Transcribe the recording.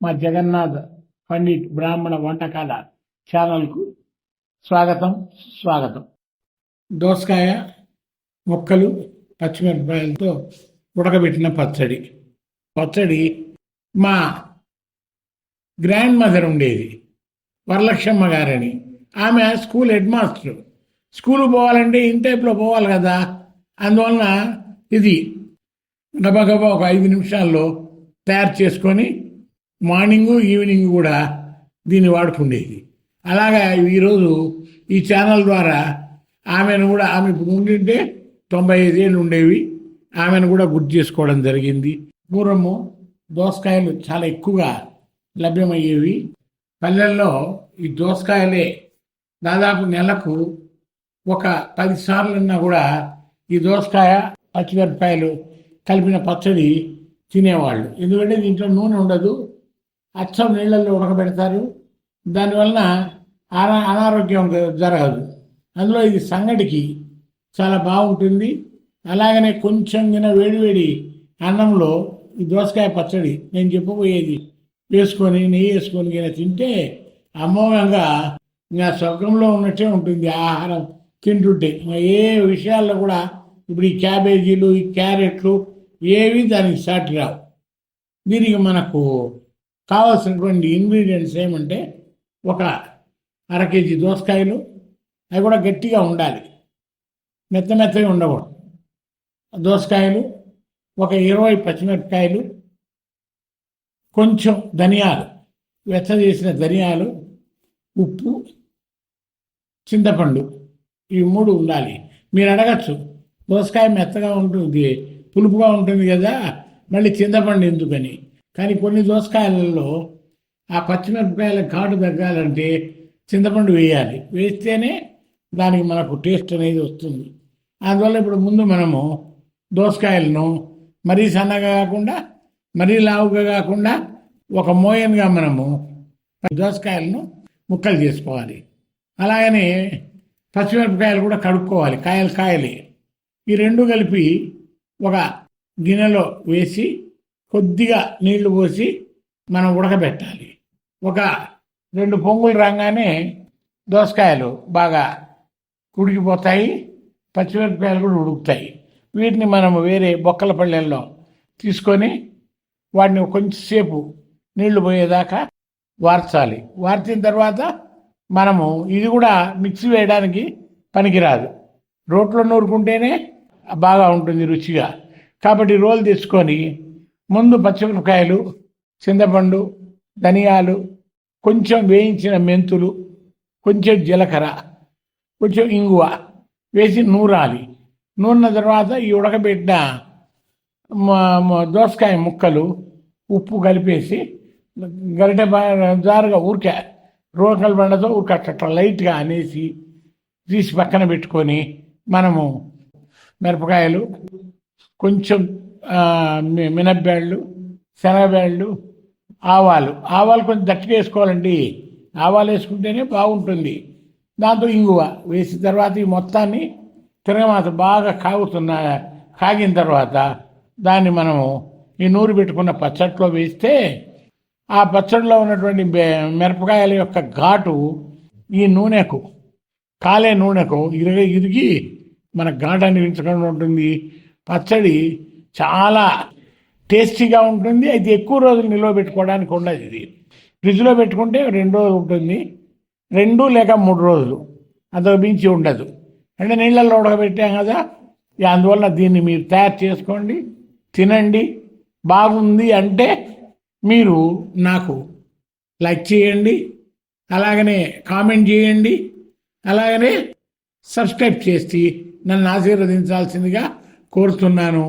మా జగన్నాథ్ పండిట్ బ్రాహ్మణ వంటకాల ఛానల్కు స్వాగతం. దోసకాయ ముక్కలు పచ్చిమిరపకాయలతో ఉడకబెట్టిన పచ్చడి మా గ్రాండ్ మదర్ ఉండేది, వరలక్ష్మమ్మ గారని. ఆమె స్కూల్ హెడ్ మాస్టర్. స్కూల్ పోవాలంటే ఇన్ టైప్లో పోవాలి కదా, అందువలన ఇది గబగబా ఒక 5 నిమిషాల్లో తయారు చేసుకొని మార్నింగు ఈవినింగ్ కూడా దీన్ని వాడుకుండేది. అలాగా ఈరోజు ఈ ఛానల్ ద్వారా ఆమె ఇప్పుడు ఉండింటే 95 ఏళ్ళు ఉండేవి, ఆమెను కూడా గుర్తు చేసుకోవడం జరిగింది. పూర్వము దోసకాయలు చాలా ఎక్కువగా లభ్యమయ్యేవి. పల్లెల్లో ఈ దోసకాయలే దాదాపు నెలకు ఒక 10 సార్లన్నా కూడా ఈ దోసకాయ పచ్చిమిరపకాయలు కలిపిన పచ్చడి తినేవాళ్ళు. ఎందుకంటే దీంట్లో నూనె ఉండదు, అచ్చం నీళ్ళల్లో ఉడకబెడతారు, దానివలన అనారోగ్యం జరగదు. అందులో ఇది సంగటికి చాలా బాగుంటుంది. అలాగనే కొంచెం వేడివేడి అన్నంలో ఈ దోసకాయ పచ్చడి నేను చెప్పబోయేది వేసుకొని నెయ్యి వేసుకొని తింటే అమోఘంగా ఇంకా స్వర్గంలో ఉన్నట్టే ఉంటుంది. ఆహారం తింటుంటే ఏ విషయాల్లో కూడా ఇప్పుడు ఈ క్యాబేజీలు, ఈ క్యారెట్లు ఏవి దానికి సాటి రావు. దీనికి మనకు కావాల్సినటువంటి ఇంగ్రీడియంట్స్ ఏమంటే ఒక 1/2 కేజీ దోసకాయలు, అవి కూడా గట్టిగా ఉండాలి, మెత్తగా ఉండకూడదు. దోసకాయలు, ఒక 20 పచ్చిమిరపకాయలు, కొంచెం ధనియాలు, చేసిన ధనియాలు, ఉప్పు, చింతపండు, ఈ 3 ఉండాలి. మీరు అడగచ్చు, దోసకాయ మెత్తగా ఉంటుంది, పులుపుగా ఉంటుంది కదా, మళ్ళీ చింతపండు ఎందుకని. కానీ కొన్ని దోసకాయలలో ఆ పచ్చిమిరపకాయల ఘాటు తగ్గాలంటే చింతపండు వేయాలి, వేస్తేనే దానికి మనకు టేస్ట్ అనేది వస్తుంది. అందువల్ల ఇప్పుడు ముందు మనము దోసకాయలను మరీ సన్నగా కాకుండా మరీ లావుగా కాకుండా ఒక మోయన్గా మనము దోసకాయలను ముక్కలు చేసుకోవాలి. అలాగనే పచ్చిమిరపకాయలు కూడా కడుక్కోవాలి, కాయలే. ఈ 2 కలిపి ఒక గిన్నెలో వేసి కొద్దిగా నీళ్లు పోసి మనం ఉడకబెట్టాలి. ఒక 2 పొంగులు రాగానే దోసకాయలు బాగా ఉడికిపోతాయి, పచ్చిమిరపకాయలు కూడా ఉడుకుతాయి. వీటిని మనము వేరే బొక్కల పళ్ళెల్లో తీసుకొని వాటిని కొంచెంసేపు నీళ్లు పోయేదాకా వార్చాలి. వార్చిన తర్వాత మనము ఇది కూడా మిక్సీ వేయడానికి పనికిరాదు, రోట్లో నూరుకుంటేనే బాగా ఉంటుంది రుచిగా. కాబట్టి రోలు తెచ్చుకొని ముందు పచ్చిమిరపకాయలు, చింతపండు, ధనియాలు, కొంచెం వేయించిన మెంతులు, కొంచెం జీలకర్ర, కొంచెం ఇంగువ వేసి నూరాలి. నూరిన తర్వాత ఈ ఉడకబెట్టిన దోసకాయ ముక్కలు, ఉప్పు కలిపేసి గరిటె జారుగా ఊరికే రోకల బండతో ఊరికట్ట లైట్గా అనేసి తీసి పక్కన పెట్టుకొని మనము మిరపకాయలు, కొంచెం మినప్పాళ్ళు, శనగబ్యాళ్ళు, ఆవాలు కొంచెం దట్టుగా వేసుకోవాలండి. ఆవాలు వేసుకుంటేనే బాగుంటుంది. దాంతో ఇంగువ వేసిన తర్వాత ఈ మొత్తాన్ని తిరగమాత బాగా కాగిన తర్వాత దాన్ని మనము ఈ నూరు పెట్టుకున్న పచ్చడిలో వేస్తే ఆ పచ్చడిలో ఉన్నటువంటి మిరపకాయల యొక్క ఘాటు ఈ నూనెకు, కాలే నూనెకు ఇరిగి మన ఘాటు అనిపించకుండా ఉంటుంది. పచ్చడి చాలా టేస్టీగా ఉంటుంది. అయితే ఎక్కువ రోజులు నిల్వ పెట్టుకోవడానికి ఉండదు. ఇది ఫ్రిడ్జ్లో పెట్టుకుంటే 2 రోజులు ఉంటుంది, 2 లేక 3 రోజులు, అంతకు మించి ఉండదు. అంటే నీళ్ళల్లో ఉడకబెట్టాం కదా, అందువల్ల దీన్ని మీరు తయారు చేసుకోండి, తినండి. బాగుంది అంటే మీరు నాకు లైక్ చేయండి, అలాగనే కామెంట్ చేయండి, అలాగనే సబ్స్క్రైబ్ చేసి నన్ను ఆశీర్వదించాల్సిందిగా కోరుతున్నాను.